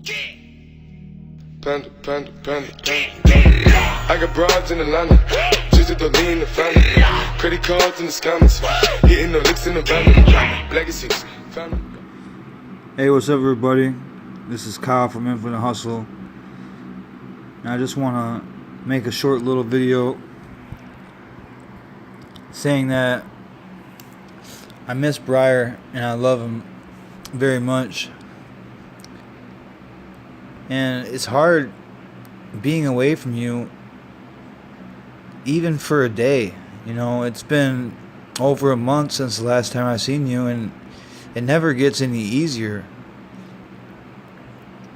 Panda, panda, panda, panda. I got broads in Atlanta, just at the lean, the family. Credit cards in the scammers, hitting the licks in the van. Legacies, family. Hey, what's up, everybody? This is Kyle from Infinite Hustle. And I just want to make a short little video saying that I miss Briar and I love him very much. And it's hard being away from you even for a day. You know, it's been over a month since the last time I've seen you, and it never gets any easier.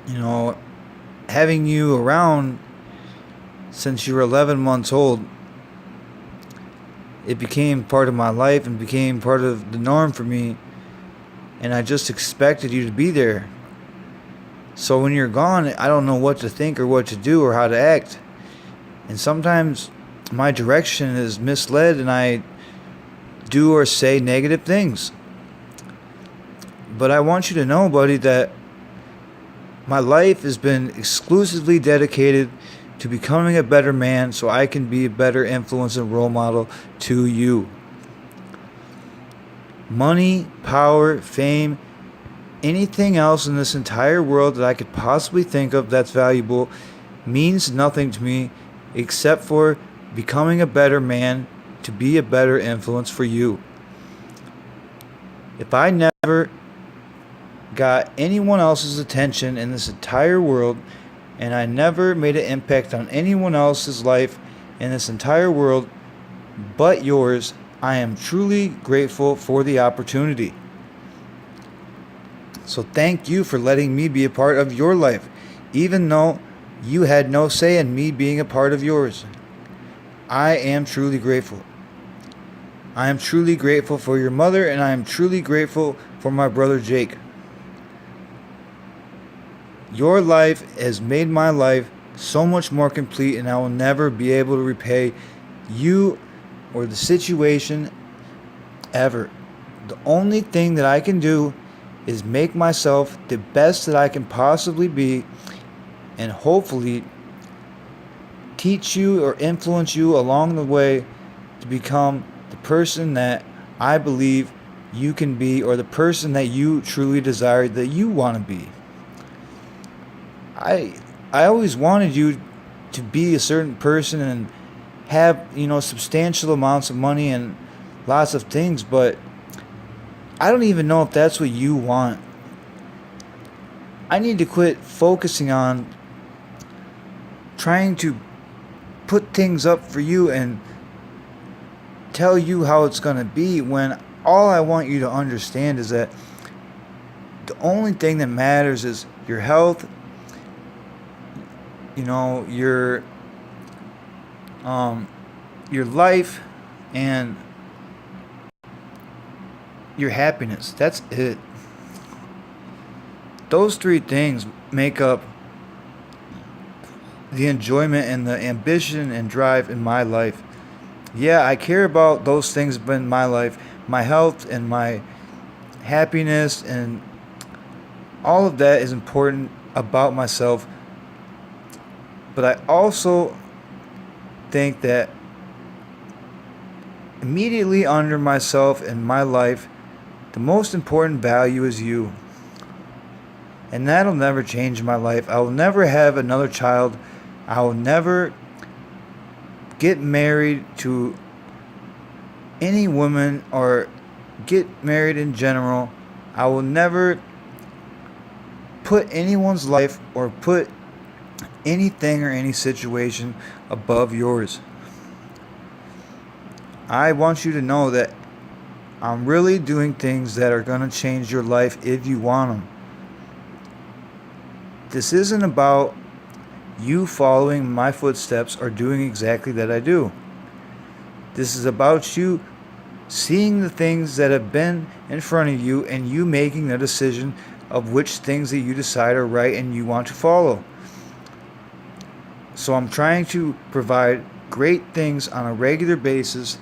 You know, having you around since you were 11 months old, it became part of my life and became part of the norm for me, and I just expected you to be there. So when you're gone, I don't know what to think or what to do or how to act. And sometimes my direction is misled and I do or say negative things. But I want you to know, buddy, that my life has been exclusively dedicated to becoming a better man so I can be a better influence and role model to you. Money, power, fame, anything else in this entire world that I could possibly think of that's valuable means nothing to me except for becoming a better man to be a better influence for you. If I never got anyone else's attention in this entire world, and I never made an impact on anyone else's life in this entire world but yours, I am truly grateful for the opportunity. So thank you for letting me be a part of your life, even though you had no say in me being a part of yours. I am truly grateful. I am truly grateful for your mother, and I am truly grateful for my brother Jake. Your life has made my life so much more complete, and I will never be able to repay you or the situation ever. The only thing that I can do is make myself the best that I can possibly be, and hopefully teach you or influence you along the way to become the person that I believe you can be, or the person that you truly desire that you want to be. I always wanted you to be a certain person and have, substantial amounts of money and lots of things, but I don't even know if that's what you want. I need to quit focusing on trying to put things up for you and tell you how it's going to be, when all I want you to understand is that the only thing that matters is your health, your life, and your happiness. That's it. Those three things make up the enjoyment and the ambition and drive in my life. Yeah, I care about those things in my life, my health and my happiness, and all of that is important about myself. But I also think that immediately under myself and my life, the most important value is you. And that'll never change my life. I will never have another child. I will never get married to any woman or get married in general. I will never put anyone's life or put anything or any situation above yours. I want you to know that I'm really doing things that are going to change your life if you want them. This isn't about you following my footsteps or doing exactly that I do. This is about you seeing the things that have been in front of you and you making the decision of which things that you decide are right and you want to follow. So I'm trying to provide great things on a regular basis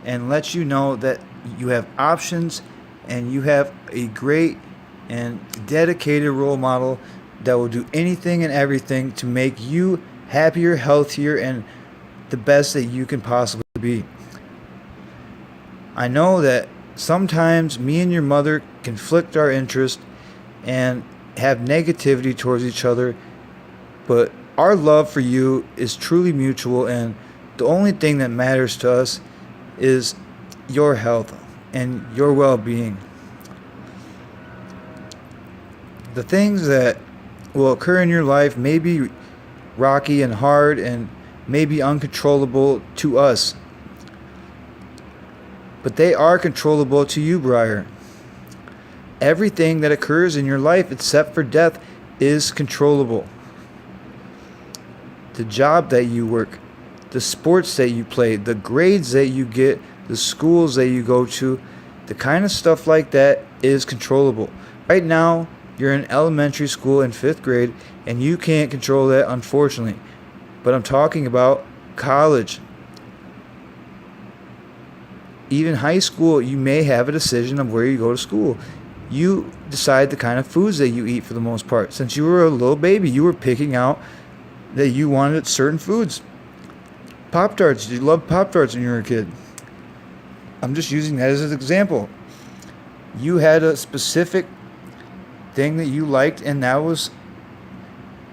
and let you know that you have options and you have a great and dedicated role model that will do anything and everything to make you happier, healthier, and the best that you can possibly be. I know that sometimes me and your mother conflict our interest and have negativity towards each other, but our love for you is truly mutual, and the only thing that matters to us is your health and your well-being. The things that will occur in your life may be rocky and hard and may be uncontrollable to us, but they are controllable to you, Briar. Everything that occurs in your life except for death is controllable. The job that you work, the sports that you play, the grades that you get, the schools that you go to, the kind of stuff like that is controllable. Right now, you're in elementary school in 5th grade and you can't control that, unfortunately. But I'm talking about college. Even high school, you may have a decision of where you go to school. You decide the kind of foods that you eat for the most part. Since you were a little baby, you were picking out that you wanted certain foods. Pop-Tarts, you loved Pop-Tarts when you were a kid. I'm just using that as an example. You had a specific thing that you liked, and that was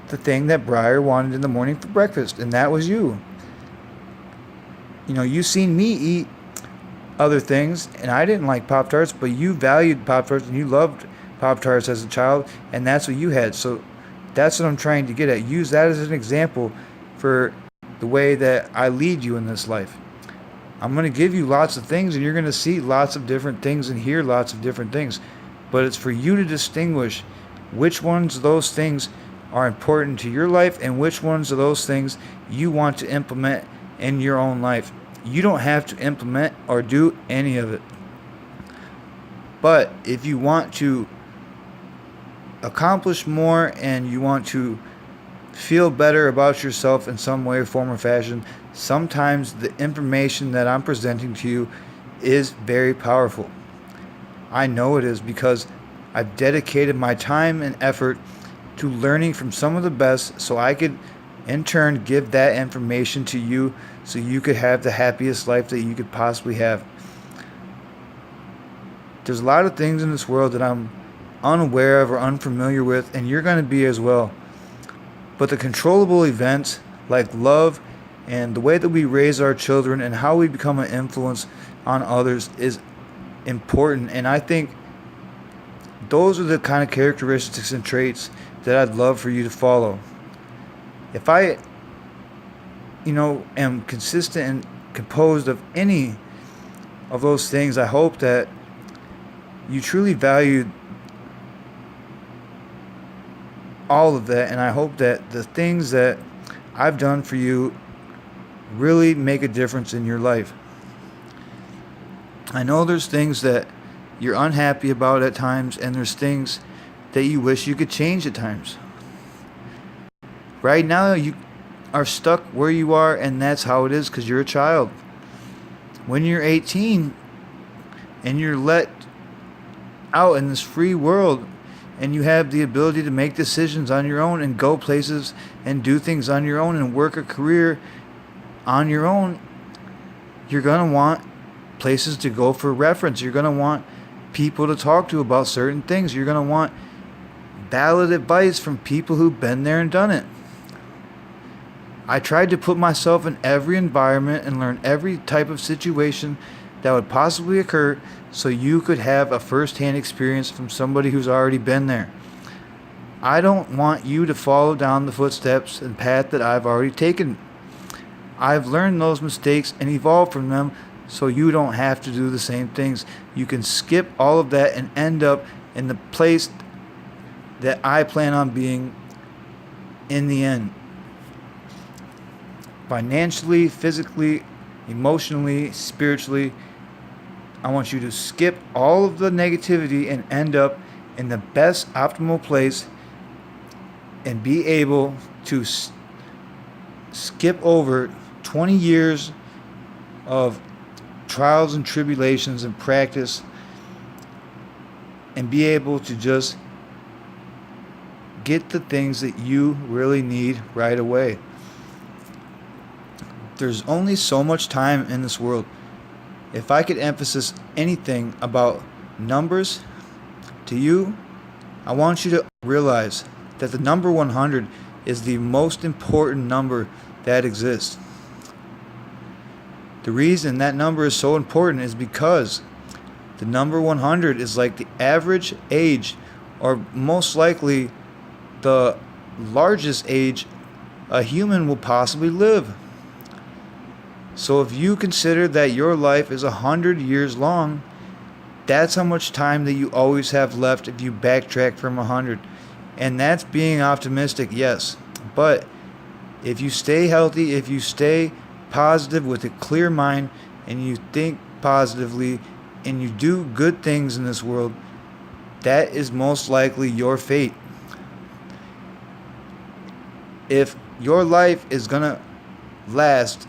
the thing that Briar wanted in the morning for breakfast, and that was you. You know, you seen me eat other things, and I didn't like Pop-Tarts, but you valued Pop-Tarts and you loved Pop-Tarts as a child, and that's what you had. So that's what I'm trying to get at. Use that as an example for the way that I lead you in this life. I'm going to give you lots of things, and you're going to see lots of different things and hear lots of different things. But it's for you to distinguish which ones of those things are important to your life and which ones of those things you want to implement in your own life. You don't have to implement or do any of it. But if you want to accomplish more and you want to feel better about yourself in some way, form, or fashion, sometimes the information that I'm presenting to you is very powerful. I know it is because I've dedicated my time and effort to learning from some of the best so I could in turn give that information to you so you could have the happiest life that you could possibly have. There's a lot of things in this world that I'm unaware of or unfamiliar with, and you're going to be as well. But the controllable events like love and the way that we raise our children and how we become an influence on others is important, and I think those are the kind of characteristics and traits that I'd love for you to follow. If I am consistent and composed of any of those things, I hope that you truly value all of that, and I hope that the things that I've done for you really make a difference in your life. I know there's things that you're unhappy about at times, and there's things that you wish you could change at times. Right now, you are stuck where you are, and that's how it is because you're a child. When you're 18 and you're let out in this free world and you have the ability to make decisions on your own and go places and do things on your own and work a career on your own, you're going to want places to go for reference. You're going to want people to talk to about certain things. You're going to want valid advice from people who've been there and done it. I tried to put myself in every environment and learn every type of situation that would possibly occur so you could have a first-hand experience from somebody who's already been there. I don't want you to follow down the footsteps and path that I've already taken. I've learned those mistakes and evolved from them so you don't have to do the same things. You can skip all of that and end up in the place that I plan on being in the end. Financially, physically, emotionally, spiritually, I want you to skip all of the negativity and end up in the best optimal place and be able to skip over 20 years of trials and tribulations and practice and be able to just get the things that you really need right away. There's only so much time in this world. If I could emphasize anything about numbers to you, I want you to realize that the number 100 is the most important number that exists. The reason that number is so important is because the number 100 is like the average age, or most likely the largest age a human will possibly live. So if you consider that your life is 100 years long, that's how much time that you always have left if you backtrack from 100. And that's being optimistic, yes. But if you stay healthy, if you stay positive with a clear mind, and you think positively, and you do good things in this world, that is most likely your fate. If your life is going to last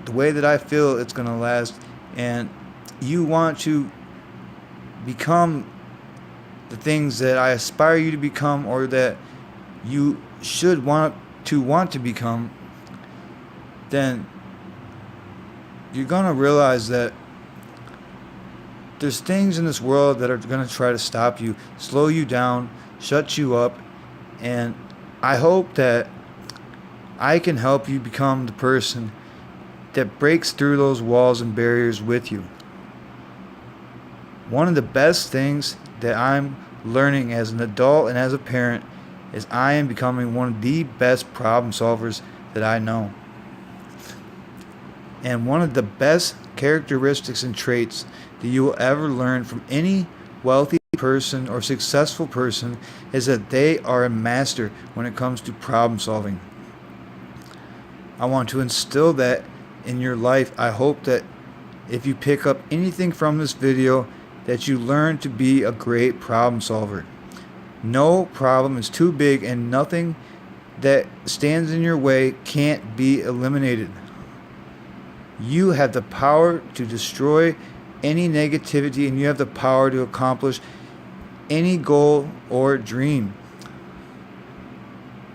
the way that I feel it's going to last, and you want to become the things that I aspire you to become, or that you should want to become, then you're going to realize that there's things in this world that are going to try to stop you, slow you down, shut you up, and I hope that I can help you become the person that breaks through those walls and barriers with you. One of the best things that I'm learning as an adult and as a parent is I am becoming one of the best problem solvers that I know. And one of the best characteristics and traits that you will ever learn from any wealthy person or successful person is that they are a master when it comes to problem solving. I want to instill that in your life. I hope that if you pick up anything from this video, that you learn to be a great problem solver. No problem is too big, and nothing that stands in your way can't be eliminated. You have the power to destroy any negativity, and you have the power to accomplish any goal or dream.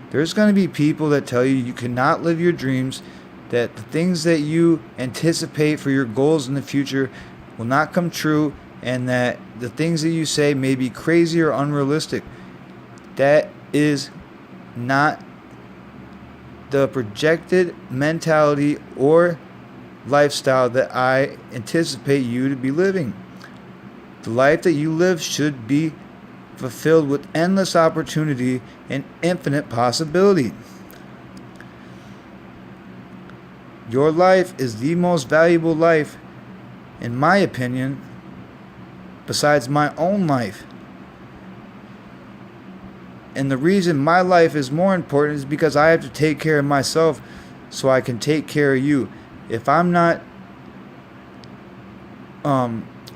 There's going to be people that tell you cannot live your dreams, that the things that you anticipate for your goals in the future will not come true, and that the things that you say may be crazy or unrealistic. That is not the projected mentality or lifestyle that I anticipate you to be living. The life that you live should be fulfilled with endless opportunity and infinite possibility. Your life is the most valuable life, in my opinion, besides my own life. And the reason my life is more important is because I have to take care of myself so I can take care of you. If I'm not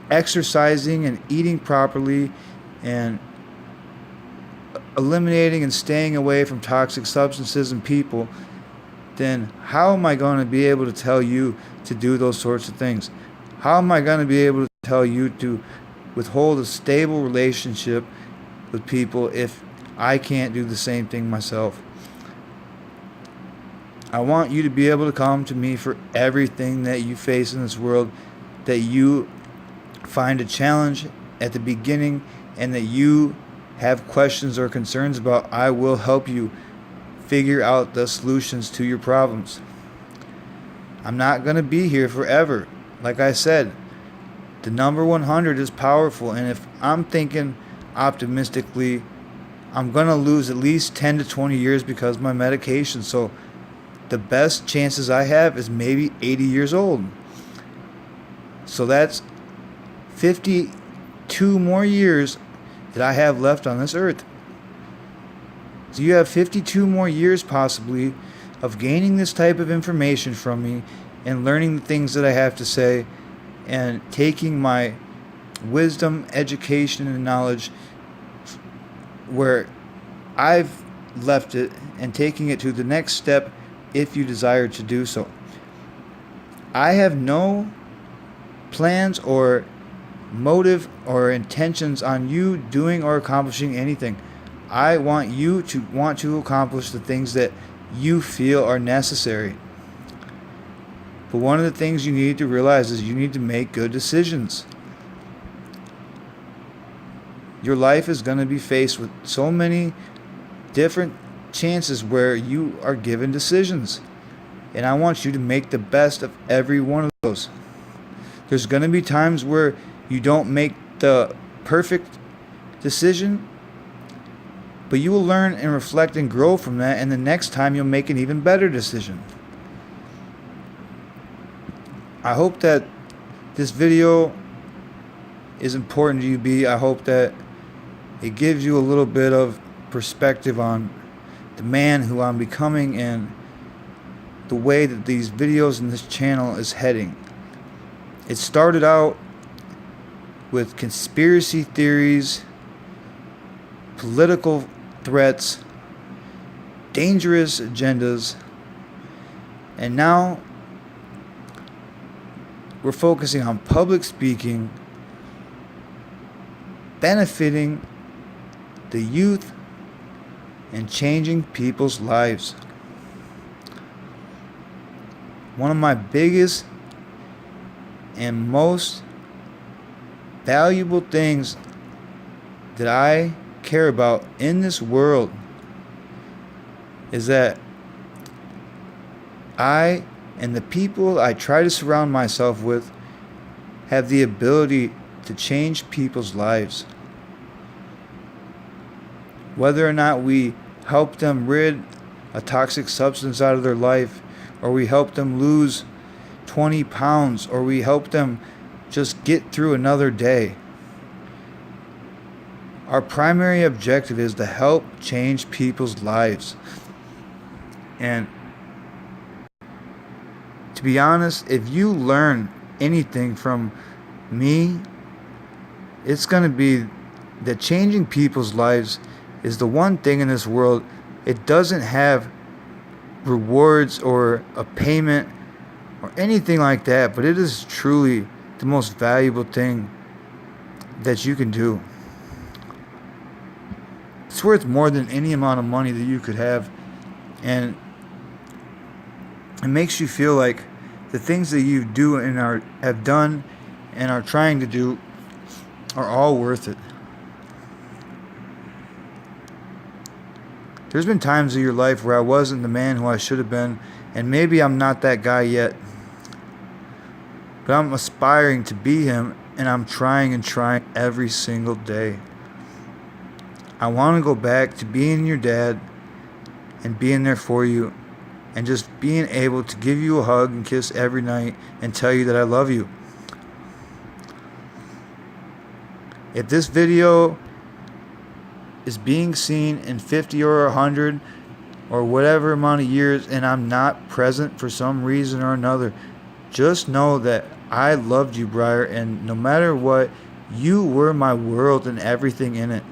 exercising and eating properly and eliminating and staying away from toxic substances and people, then how am I going to be able to tell you to do those sorts of things? How am I going to be able to tell you to withhold a stable relationship with people if I can't do the same thing myself? I want you to be able to come to me for everything that you face in this world, that you find a challenge at the beginning and that you have questions or concerns about. I will help you figure out the solutions to your problems. I'm not going to be here forever. Like I said, the number 100 is powerful, and if I'm thinking optimistically, I'm going to lose at least 10 to 20 years because of my medication. So the best chances I have is maybe 80 years old. So that's 52 more years that I have left on this earth. So you have 52 more years possibly of gaining this type of information from me and learning the things that I have to say and taking my wisdom, education, and knowledge where I've left it and taking it to the next step if you desire to do so. I have no plans or motive or intentions on you doing or accomplishing anything. I want you to want to accomplish the things that you feel are necessary. But one of the things you need to realize is you need to make good decisions. Your life is going to be faced with so many different chances where you are given decisions. And I want you to make the best of every one of those. There's going to be times where you don't make the perfect decision, but you will learn and reflect and grow from that, and the next time you'll make an even better decision. I hope that this video is important to you, B. I hope that it gives you a little bit of perspective on the man who I'm becoming and the way that these videos and this channel is heading. It started out with conspiracy theories, political threats, dangerous agendas, and now we're focusing on public speaking, benefiting the youth, and changing people's lives. One of my biggest and most valuable things that I care about in this world is that I and the people I try to surround myself with have the ability to change people's lives. Whether or not we help them rid a toxic substance out of their life, or we help them lose 20 pounds, or we help them just get through another day. Our primary objective is to help change people's lives. And to be honest, if you learn anything from me, it's going to be that changing people's lives is the one thing in this world. It doesn't have rewards or a payment or anything like that, but it is truly the most valuable thing that you can do. It's worth more than any amount of money that you could have, and it makes you feel like the things that you do and have done and are trying to do are all worth it. There's been times in your life where I wasn't the man who I should have been, and maybe I'm not that guy yet, but I'm aspiring to be him, and I'm trying every single day. I want to go back to being your dad and being there for you, and just being able to give you a hug and kiss every night and tell you that I love you. If this video is being seen in 50 or 100 or whatever amount of years and I'm not present for some reason or another, just know that I loved you, Briar, and no matter what, you were my world and everything in it.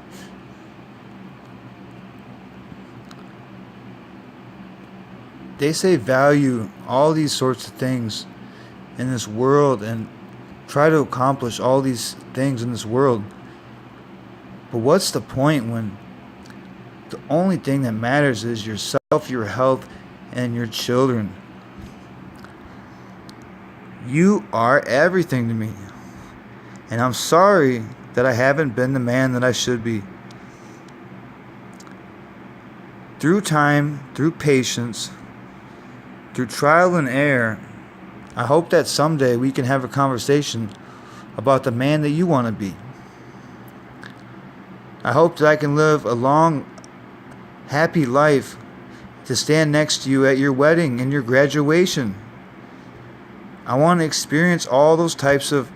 They say value all these sorts of things in this world and try to accomplish all these things in this world. But what's the point when the only thing that matters is yourself, your health, and your children? You are everything to me. And I'm sorry that I haven't been the man that I should be. Through time, through patience, through trial and error, I hope that someday we can have a conversation about the man that you want to be. I hope that I can live a long, happy life to stand next to you at your wedding and your graduation. I want to experience all those types of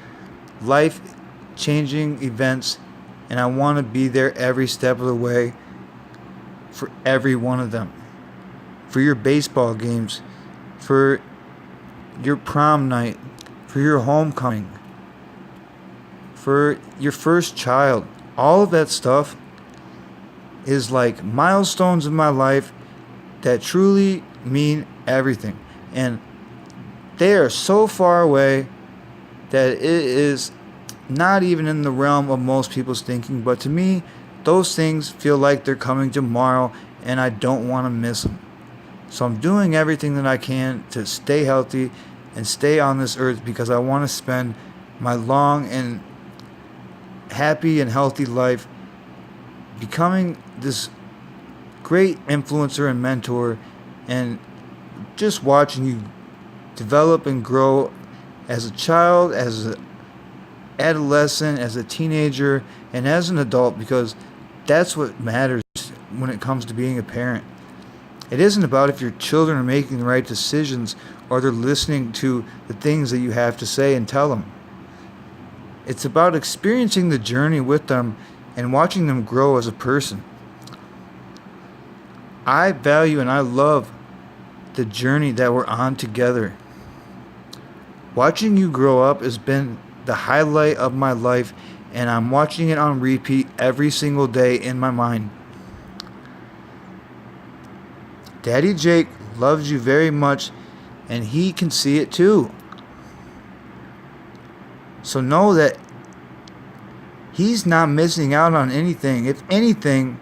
life-changing events, and I want to be there every step of the way for every one of them. For your baseball games, for your prom night, for your homecoming, for your first child. All of that stuff is like milestones in my life that truly mean everything. And they are so far away that it is not even in the realm of most people's thinking. But to me, those things feel like they're coming tomorrow, and I don't want to miss them. So I'm doing everything that I can to stay healthy and stay on this earth, because I want to spend my long and happy and healthy life becoming this great influencer and mentor, and just watching you develop and grow as a child, as an adolescent, as a teenager, and as an adult, because that's what matters when it comes to being a parent. It isn't about if your children are making the right decisions or they're listening to the things that you have to say and tell them. It's about experiencing the journey with them and watching them grow as a person. I value and I love the journey that we're on together. Watching you grow up has been the highlight of my life, and I'm watching it on repeat every single day in my mind. Daddy Jake loves you very much, and he can see it too. So know that he's not missing out on anything. If anything,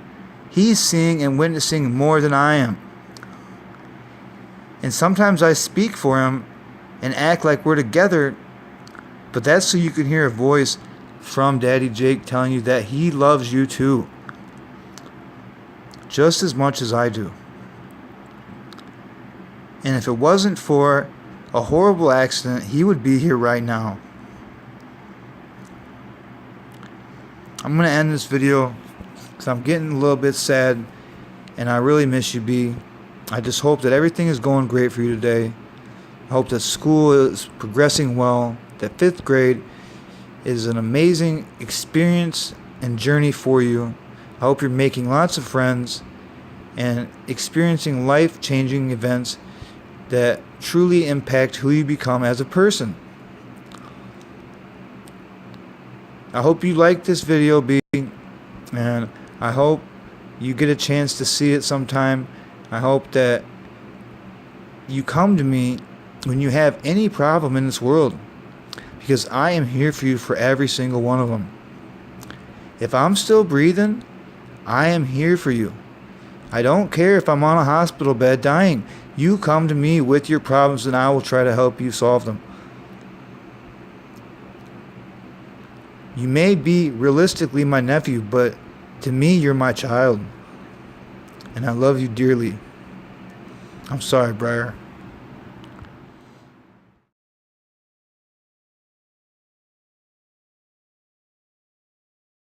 he's seeing and witnessing more than I am. And sometimes I speak for him and act like we're together, but that's so you can hear a voice from Daddy Jake telling you that he loves you too, just as much as I do. And if it wasn't for a horrible accident, he would be here right now. I'm going to end this video because I'm getting a little bit sad, and I really miss you, B. I just hope that everything is going great for you today. I hope that school is progressing well, that 5th grade is an amazing experience and journey for you. I hope you're making lots of friends and experiencing life-changing events that truly impact who you become as a person. I hope you like this video, B, and I hope you get a chance to see it sometime. I hope that you come to me when you have any problem in this world, because I am here for you for every single one of them. If I'm still breathing, I am here for you. I don't care if I'm on a hospital bed dying. You come to me with your problems, and I will try to help you solve them. You may be realistically my nephew, but to me, you're my child. And I love you dearly. I'm sorry, Briar.